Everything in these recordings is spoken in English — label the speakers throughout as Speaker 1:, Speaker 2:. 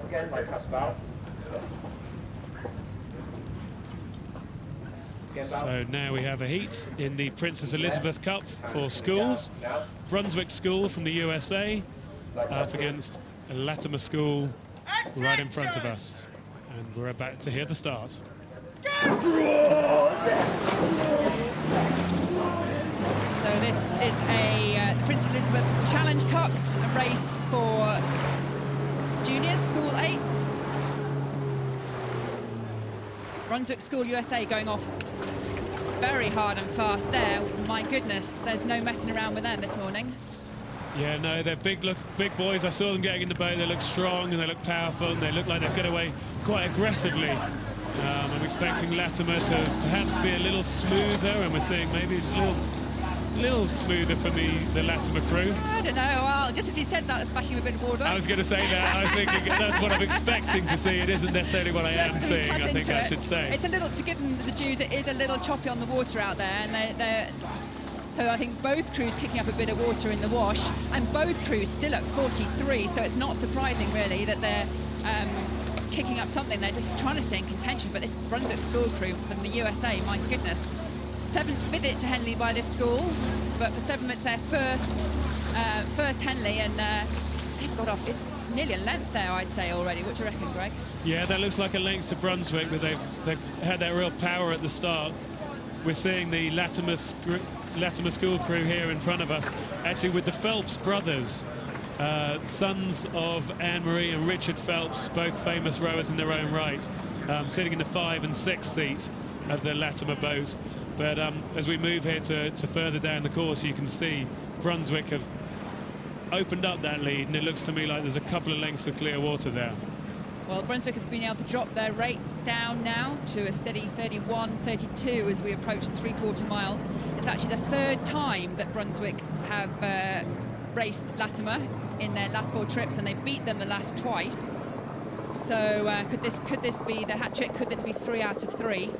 Speaker 1: again, like touch bow.
Speaker 2: So now we have a heat in the Princess Elizabeth Cup for schools. Brunswick School from the USA up against a Latymer school right in front of us. And we're about to hear the start.
Speaker 3: So this is a Princess Elizabeth Challenge Cup, a race for juniors, school 8s. Brunswick School USA going off very hard and fast there. My goodness, there's no messing around with them this morning.
Speaker 2: Yeah, no, they're big boys. I saw them getting in the boat. They look strong and they look powerful and they look like they've got away quite aggressively. I'm expecting Latymer to perhaps be a little smoother, and we're seeing maybe it's a little smoother for the Latymer crew.
Speaker 3: I don't know. Well, just as you said that, splashing a bit of water.
Speaker 2: I was going to say that. I think that's what I'm expecting to see. It isn't necessarily what I am seeing, I think I should say.
Speaker 3: It's a little, to give them the dues, it is a little choppy on the water out there, and so I think both crews kicking up a bit of water in the wash, and both crews still at 43, so it's not surprising really that they're kicking up something. They're just trying to stay in contention, but this Brunswick school crew from the USA, my goodness. 7th visit to Henley by this school, but for 7 it's their first Henley, and they've got off, it's nearly a length there, I'd say, already. What do you reckon, Greg?
Speaker 2: Yeah, that looks like a length to Brunswick, but they've had that real power at the start. We're seeing the Latymer school crew here in front of us, actually with the Phelps brothers, sons of Anne-Marie and Richard Phelps, both famous rowers in their own right, sitting in the 5 and 6 seat of the Latymer boat. But as we move here to further down the course, you can see Brunswick have opened up that lead, and it looks to me like there's a couple of lengths of clear water there.
Speaker 3: Well, Brunswick have been able to drop their rate down now to a steady 31.32 as we approach the 3/4 mile. It's actually the 3rd time that Brunswick have raced Latymer in their last 4 trips, and they beat them the last twice. So could this be the hat trick? Could this be 3 out of 3?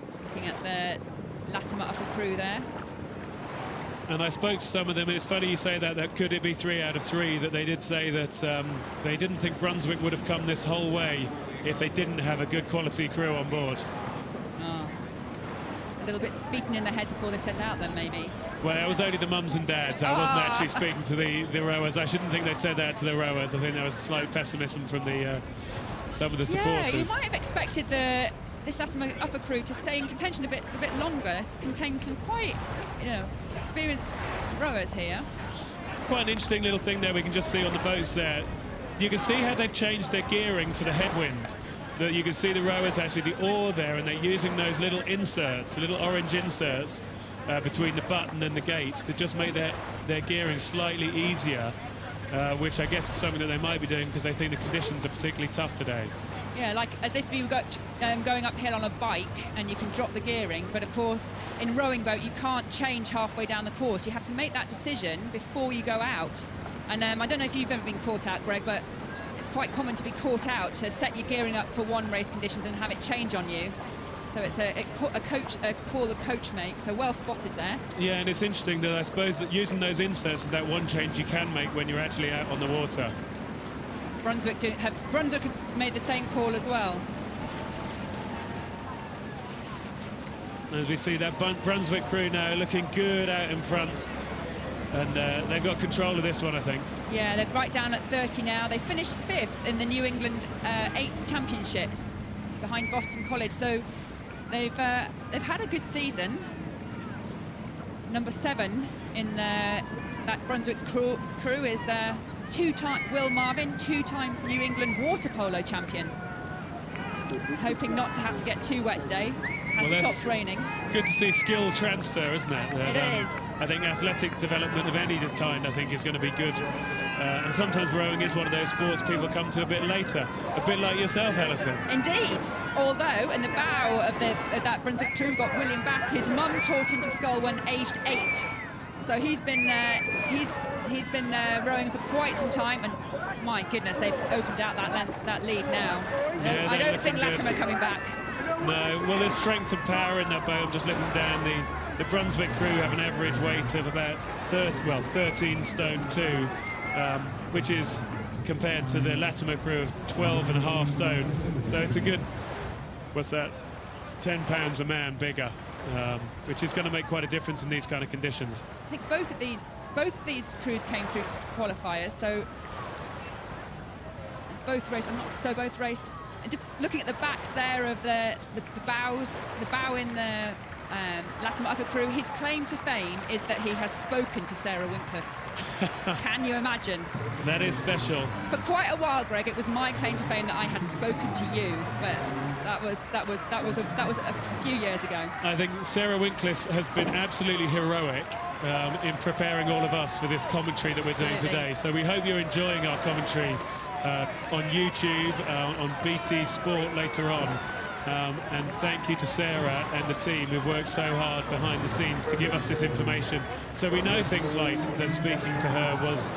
Speaker 3: Just looking at the Latymer upper crew there.
Speaker 2: And I spoke to some of them, and it's funny you say that could it be 3 out of 3, that they did say that they didn't think Brunswick would have come this whole way if they didn't have a good quality crew on board.
Speaker 3: Oh. A little bit beaten in the head before they set out then, maybe.
Speaker 2: Well, it was only the mums and dads. I wasn't actually speaking to the rowers. I shouldn't think they'd said that to the rowers. I think there was slight pessimism from some of the supporters.
Speaker 3: Yeah, you might have expected this Latymer upper crew to stay in contention a bit longer. This contains some quite, experienced rowers here.
Speaker 2: Quite an interesting little thing there we can just see on the boats there. You can see how they've changed their gearing for the headwind. That you can see the rowers, actually the oar there, and they're using those little inserts, the little orange inserts between the button and the gate to just make their gearing slightly easier, which I guess is something that they might be doing because they think the conditions are particularly tough today.
Speaker 3: Yeah, like as if you were going uphill on a bike and you can drop the gearing, but of course in rowing boat you can't change halfway down the course. You have to make that decision before you go out. And I don't know if you've ever been caught out, Greg, but it's quite common to be caught out, to set your gearing up for one race conditions and have it change on you. So it's a call the coach makes, so well spotted there.
Speaker 2: Yeah, and it's interesting that I suppose that using those inserts is that one change you can make when you're actually out on the water.
Speaker 3: Brunswick have made the same call as well.
Speaker 2: As we see that Brunswick crew now looking good out in front, and they've got control of this one, I think.
Speaker 3: Yeah, they're right down at 30 now. They finished 5th in the New England 8 Championships behind Boston College, so they've had a good season. Number 7 in that Brunswick crew is Will Marvin, 2 times New England water polo champion. He's hoping not to have to get too wet today. Has stopped raining.
Speaker 2: Good to see skill transfer, isn't it?
Speaker 3: It is.
Speaker 2: I think athletic development of any kind, I think, is going to be good. And sometimes rowing is one of those sports people come to a bit later, a bit like yourself, Alison.
Speaker 3: Indeed. Although, in the bow of that Brunswick crew, got William Bass. His mum taught him to scull when aged 8. So he's been rowing for quite some time, and my goodness, they've opened out that lead now.
Speaker 2: Yeah,
Speaker 3: I don't think Latymer are coming back.
Speaker 2: No, well, there's strength and power in that boat. I'm just looking down. The Brunswick crew have an average weight of about 13 stone 2. which is compared to the Latymer crew of 12.5 stone. So it's a good, what's that, 10 pounds a man bigger, which is going to make quite a difference in these kind of conditions.
Speaker 3: I think both of these crews came through qualifiers, so both raced. Both raced. And just looking at the backs there of the bow in the Latymer upper crew, his claim to fame is that he has spoken to Sarah Winkless. Can you imagine?
Speaker 2: That is special.
Speaker 3: For quite a while, Greg, it was my claim to fame that I had spoken to you, but that was a few years ago. I
Speaker 2: think Sarah Winkless has been absolutely heroic in preparing all of us for this commentary that we're doing today. So we hope you're enjoying our commentary on YouTube, on BT Sport later on. And thank you to Sarah and the team who've worked so hard behind the scenes to give us this information. So we know things like that speaking to her was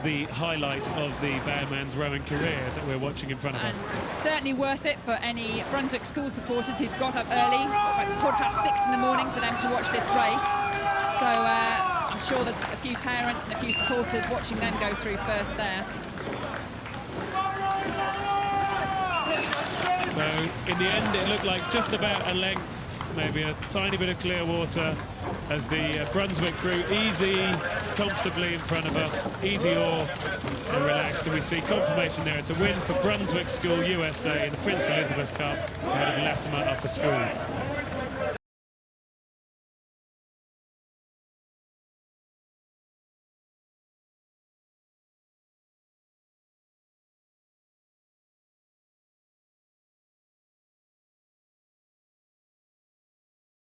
Speaker 2: the highlight of the Badman's rowing career that we're watching in front of us.
Speaker 3: Certainly worth it for any Brunswick school supporters who've got up early, like 6:15 in the morning, for them to watch this race. So I'm sure there's a few parents and a few supporters watching them go through first there.
Speaker 2: So in the end, it looked like just about a length, maybe a tiny bit of clear water, as the Brunswick crew easy, comfortably in front of us, easy oar and relaxed. And we see confirmation there. It's a win for Brunswick School USA in the Prince Elizabeth Cup ahead of Latymer Upper School.